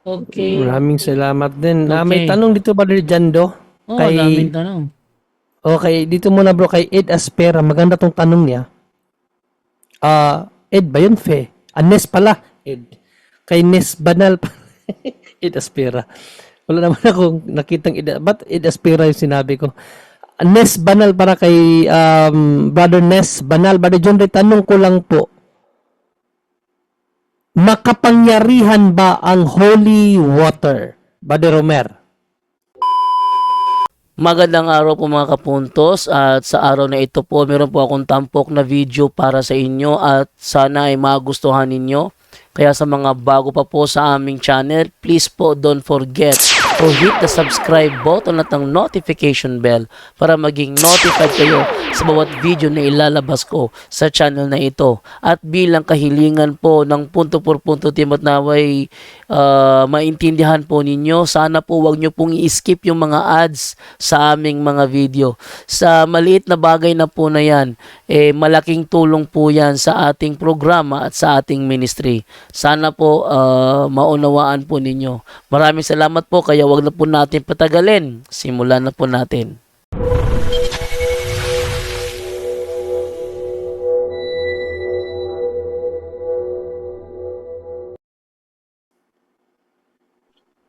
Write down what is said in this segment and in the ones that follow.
Okay. Maraming salamat din. May Okay. tanong dito, Brother Jando. Oh, Kay, daming tanong. okay, dito muna bro, kay Ed Aspera. Maganda tong tanong niya. Ed ba yun, Fe? Nes pala. Ed. Kay Nes Banal. Ed Aspera. Wala naman akong nakitang Ed. Ba't Ed Aspera yung sinabi ko? Nes Banal para kay Brother Nes Banal. Brother John, tanong ko lang po. Makapangyarihan ba ang holy water? Brother Romer. Magandang araw po mga kapuntos, at sa araw na ito po meron po akong tampok na video para sa inyo at sana ay magustuhan ninyo. Kaya sa mga bago pa po sa aming channel, please po don't forget to hit the subscribe button at ang notification bell para maging notified kayo sa bawat video na ilalabas ko sa channel na ito. At bilang kahilingan po ng punto por punto team at naway maintindihan po ninyo, sana po wag nyo pong i-skip yung mga ads sa aming mga video. Sa maliit na bagay na po na yan, malaking tulong po yan sa ating programa at sa ating ministry. Sana po maunawaan po ninyo. Maraming salamat po, kaya wag na po natin patagalin. Simulan na po natin.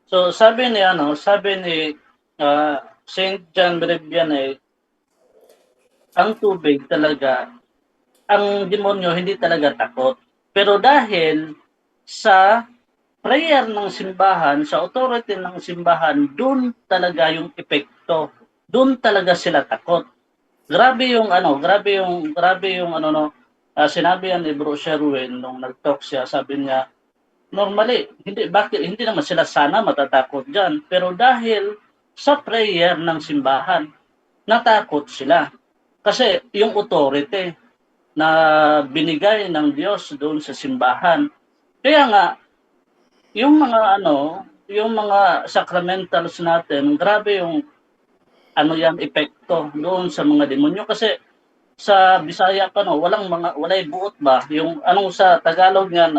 So sabi ni Saint John Brevian ang tubig talaga, ang demonyo hindi talaga takot. Pero dahil sa prayer ng simbahan, sa authority ng simbahan, doon talaga yung epekto. Doon talaga sila takot. Sinabi yan ni Bro Sherwin nung nag-talk siya, sabi niya, normally, hindi naman sila sana matatakot diyan, pero dahil sa prayer ng simbahan, natakot sila. Kasi yung authority na binigay ng Diyos doon sa simbahan. Kaya nga, yung mga sacramentals natin, grabe yung epekto doon sa mga demonyo kasi sa Bisaya pa walay buot ba? Yung sa Tagalog niyan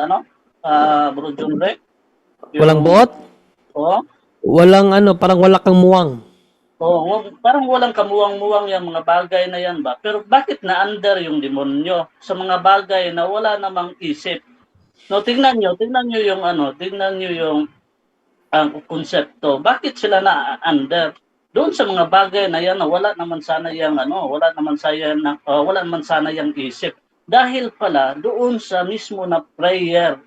Bro John Rek, Walang yung buot? oh, Walang parang wala kang muwang. parang walang kamuwang-muwang yung mga bagay na yan ba? Pero bakit na-under yung demonyo sa mga bagay na wala namang isip? No, tingnan niyo yung ang konsepto. Bakit sila na-under? Doon sa mga bagay na yan na wala naman sana yang isip. Dahil pala doon sa mismo na prayer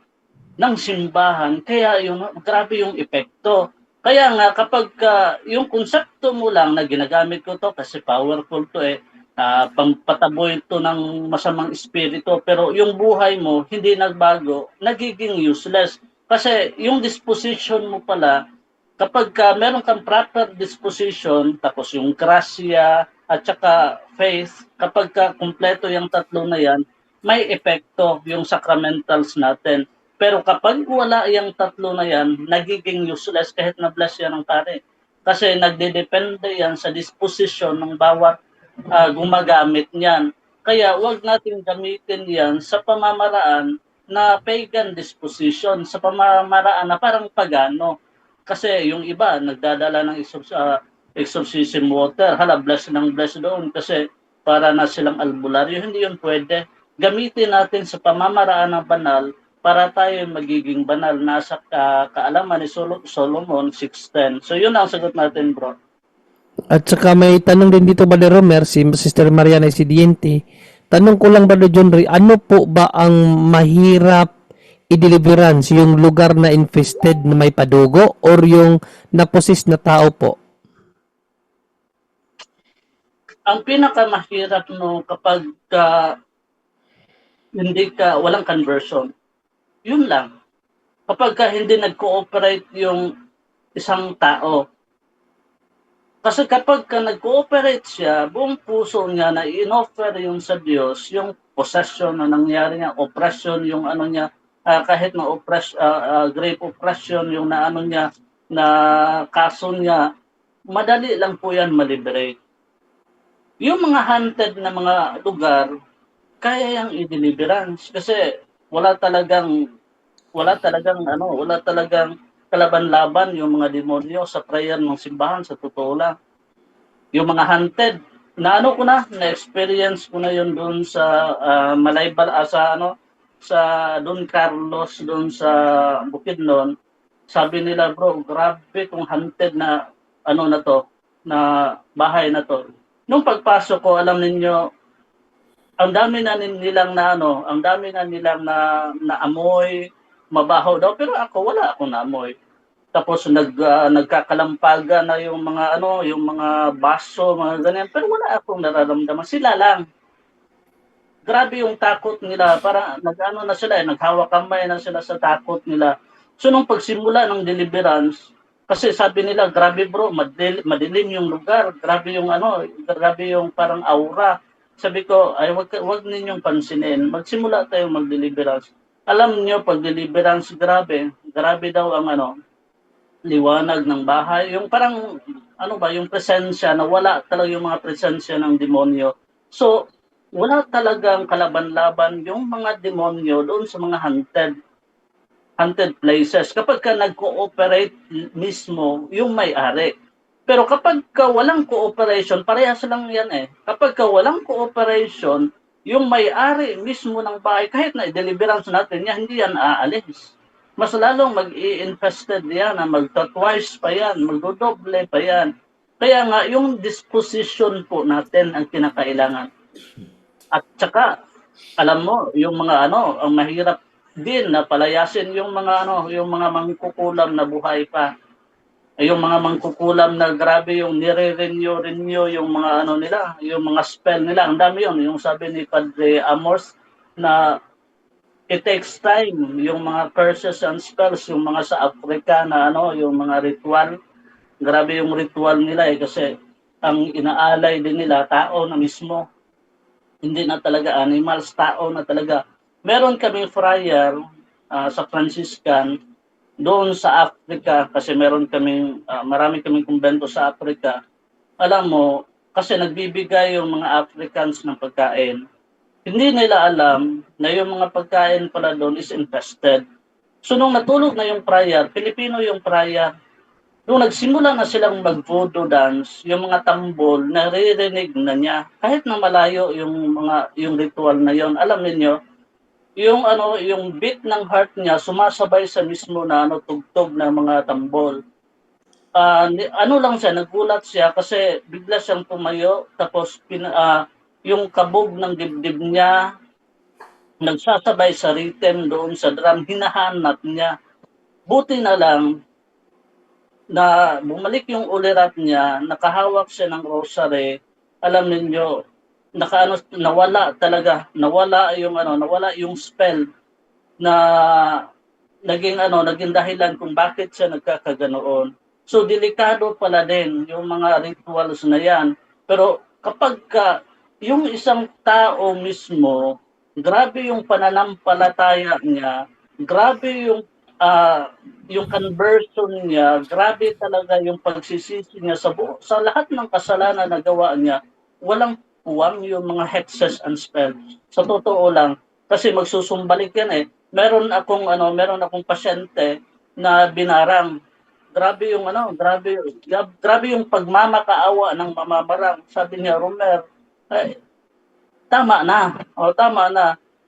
ng simbahan, kaya yung grabe yung epekto. Kaya nga kapag yung konsepto mo lang na ginagamit ko to kasi powerful to pampataboy ito ng masamang espiritu, pero yung buhay mo hindi nagbago, nagiging useless. Kasi yung disposition mo pala, kapag meron kang proper disposition, tapos yung grasya at saka faith, kapag kumpleto yung tatlo na yan, may epekto yung sacramentals natin. Pero kapag wala yung tatlo na yan, nagiging useless kahit na-bless yan ng pare. Kasi nagdedepende yan sa disposition ng bawat gumagamit niyan. Kaya wag nating gamitin yan sa pamamaraan na pagan disposition, sa pamamaraan na parang pagano. Kasi yung iba, nagdadala ng exorcism water, bless ng bless doon kasi para na silang albularyo. Hindi yun pwede. Gamitin natin sa pamamaraan ng banal para tayo magiging banal. Nasa kaalaman ni Solomon 6:10. So yun ang sagot natin, bro. At saka may tanong din dito, Brother Romer, si Sister Mariana Isidiente. Tanong ko lang, Brother John Ray, ano po ba ang mahirap i-deliverance? Yung lugar na infested na may padugo or yung naposis na tao po? Ang pinakamahirap kapag walang conversion, yun lang. Kapag hindi nag-cooperate yung isang tao. Kasi kapag nag-cooperate siya, buong puso niya na in-offer yung sa Diyos, yung possession na nangyari niya, oppression, yung niya, kahit na grave oppression, yung niya, na kaso niya, madali lang po yan maliberate. Yung mga haunted na mga lugar, kaya yang i-deliverance kasi wala talagang kalaban-laban yung mga demonyo sa prayer ng simbahan, sa totoo lang. Yung mga hunted, na ano ko na-experience ko na yun doon sa Malaybal, sa Don Carlos, doon sa Bukidnon. Sabi nila, bro, grabe tong hunted na na to, na bahay na to. Nung pagpasok ko, alam ninyo, ang dami na nilang ang dami na nilang naamoy, mabaho daw, pero ako wala akong naamoy. Tapos nagkakalampagan na yung mga yung mga baso, mga ganyan, pero wala akong nararamdaman. Sila lang. Grabe yung takot nila, parang na sila, naghawak kamay na sila sa takot nila. So nung pagsimula ng deliverance, kasi sabi nila, grabe bro, madilim yung lugar, grabe yung grabe yung parang aura. Sabi ko, ay wag ninyong pansinin, magsimula tayong mag-deliverance. Alam niyo, pag deliverance, grabe daw ang liwanag ng bahay, yung parang yung presensya, na wala talaga yung mga presensya ng demonyo. So, wala talagang kalaban-laban yung mga demonyo doon sa mga hunted places. Kapag ka nag-cooperate mismo yung may-ari. Pero kapag ka walang cooperation, parehas lang yan eh. Kapag ka walang cooperation, yung may-ari mismo ng bahay, kahit na i-deliverance natin yan, hindi yan aalis. Mas lalong mag-i-infested yan, magta-twice pa yan, magdodoble pa yan. Kaya nga, yung disposition po natin ang kinakailangan. At saka, alam mo, yung mga ang mahirap din na palayasin yung mga yung mga mangkukulam na buhay pa. Yung mga mangkukulam na grabe yung nire-renew yung mga nila, yung mga spell nila. Ang dami yun. Yung sabi ni Padre Amos na it takes time, yung mga curses and spells, yung mga sa Africa na yung mga ritual. Grabe yung ritual nila kasi ang inaalay din nila tao na mismo. Hindi na talaga animals, tao na talaga. Meron kaming friar sa Franciscan doon sa Africa kasi marami kaming kumbento sa Africa. Alam mo, kasi nagbibigay yung mga Africans ng pagkain. Hindi nila alam na yung mga pagkain pala doon is infested. So nung natulog na yung friar, Pilipino yung friar, nung nagsimula na silang mag-voodoo dance, yung mga tambol, naririnig na niya. Kahit na malayo yung ritual na yon, alam niyo, yung beat ng heart niya sumasabay sa mismo na tugtog ng mga tambol. Lang siya, nagulat siya kasi bigla siyang tumayo, tapos yung kabog ng dibdib niya nagsasabay sa rhythm doon sa drum, hinahanap niya. Buti na lang na bumalik yung ulirat niya, nakahawak siya ng rosary, alam ninyo, nawala yung spell na naging dahilan kung bakit siya nagkakaganoon. So delikado pala din yung mga rituals na yan. Pero kapag yung isang tao mismo, grabe yung pananampalataya niya, grabe yung conversion niya, grabe talaga yung pagsisisi niya sa lahat ng kasalanan na gawa niya, walang puwang yung mga hexes and spells. Sa totoo lang, kasi magsusumbalik yan eh. Meron akong pasyente na binarang. Grabe yung pagmamakaawa ng mamamarang. Sabi niya, Romer, tama na.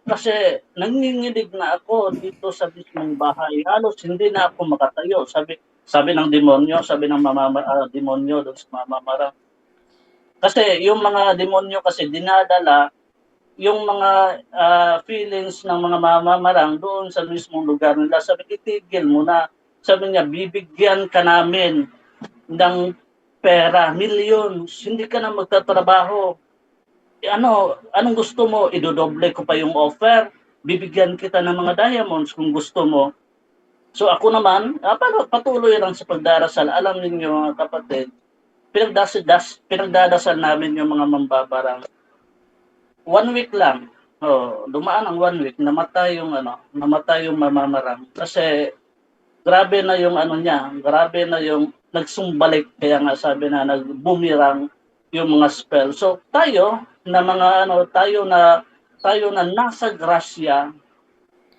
Kasi nanginginig na ako dito sa mismong bahay. Halos hindi na ako makatayo. Sabi ng demonyo, sabi ng demonyo doon sa mamamarang. Kasi yung mga demonyo kasi dinadala yung mga feelings ng mga mamamarang doon sa mismong lugar nila. Sabi, itigil mo na. Sabi niya, bibigyan ka namin ng pera, millions. Hindi ka na magtatrabaho. Anong gusto mo? Idodoble ko pa yung offer. Bibigyan kita ng mga diamonds kung gusto mo. So ako naman, patuloy lang sa pagdarasal. Alam niyo mga kapatid, pinagdadasal namin yung mga mambabarang. 1 week lang. Dumaan ang 1 week, namatay yung mamamarang. Kasi grabe na yung niya, grabe na yung nagsumbalik, kaya nga sabi na nagbumirang yung mga spell. So tayo na nasa grasya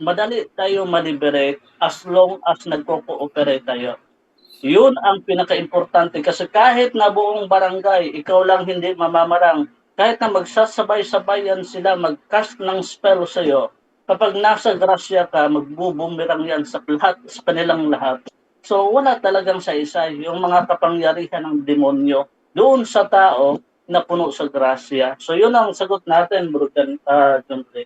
madali tayo ma-liberate as long as nagko-cooperate tayo. Yun ang pinaka-importante kasi kahit na buong barangay, ikaw lang hindi mamamarang, kahit na magsasabay-sabayan sila mag-cast ng spell sa'yo, kapag nasa grasya ka, magbubumirang yan sa lahat, sa kanilang lahat. So wala talagang sa isa yung mga kapangyarihan ng demonyo doon sa tao na puno sa grasya. So yun ang sagot natin, Bro John Ray.